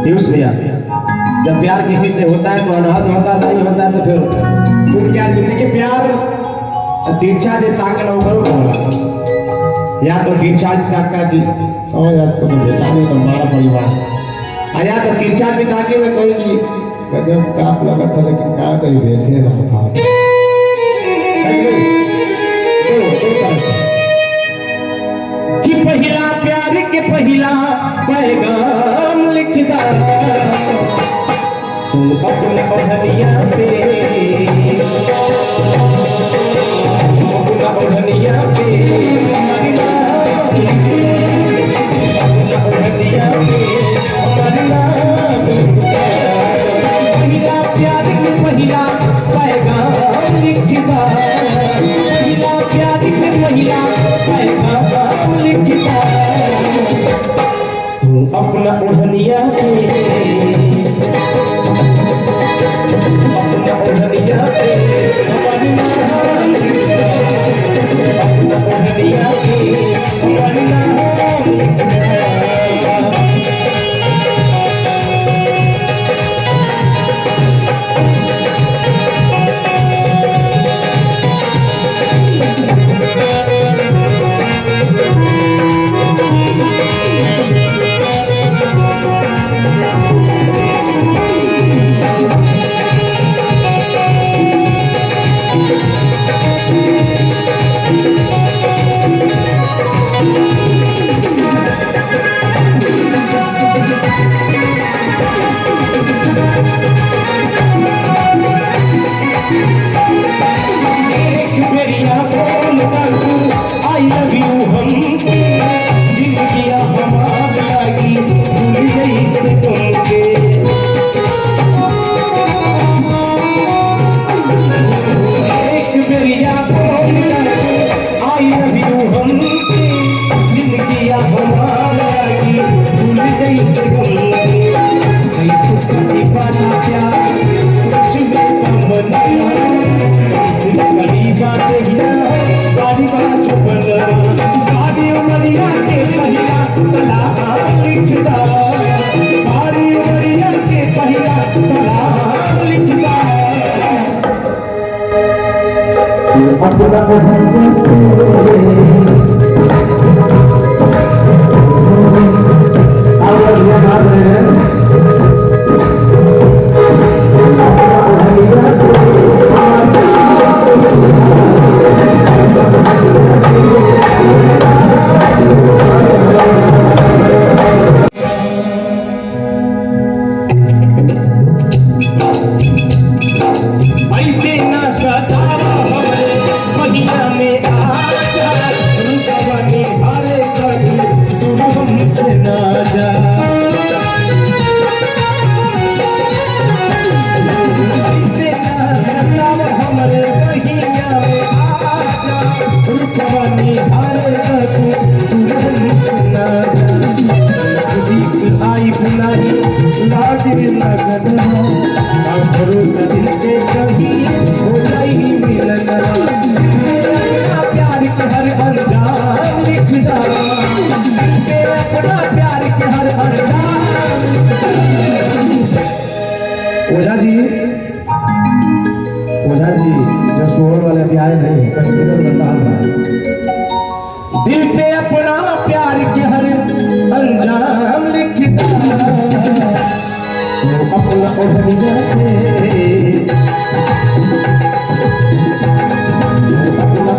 पीयूष भैया, जब प्यार किसी से होता है तो अनहद होता नहीं होता है तो फिर क्या जिंदगी प्यार तीर्छा जे ताके ना करो या तो तीर्छा ताका की ओ यार तो बेटा नहीं तो हमारा परिवार आया तो तीर्छा भी ताके में कोई की कदम काप लगा था लेकिन का कहीं बैठे ना था कि पहला प्यार के पहला पैगाम लिखदा तू अपने ओढ़निया पे अपना ओढ़निया पे मरना अपना ओढ़निया पे मरना पहला प्यार के पहला पैगाम लिखदा पहला प्यार के पहला पैगाम लिखदा तू अपना ओढ़निया पे अपना ओढ़निया पे मरना अपना ओढ़निया पे मरना ओझा जी जो सोहर वाले अभी आए नहीं कंटेनर बता रहा दिल पे अपना प्यार के हर अंजाम लिखता अपना ओढ़निया पे अपना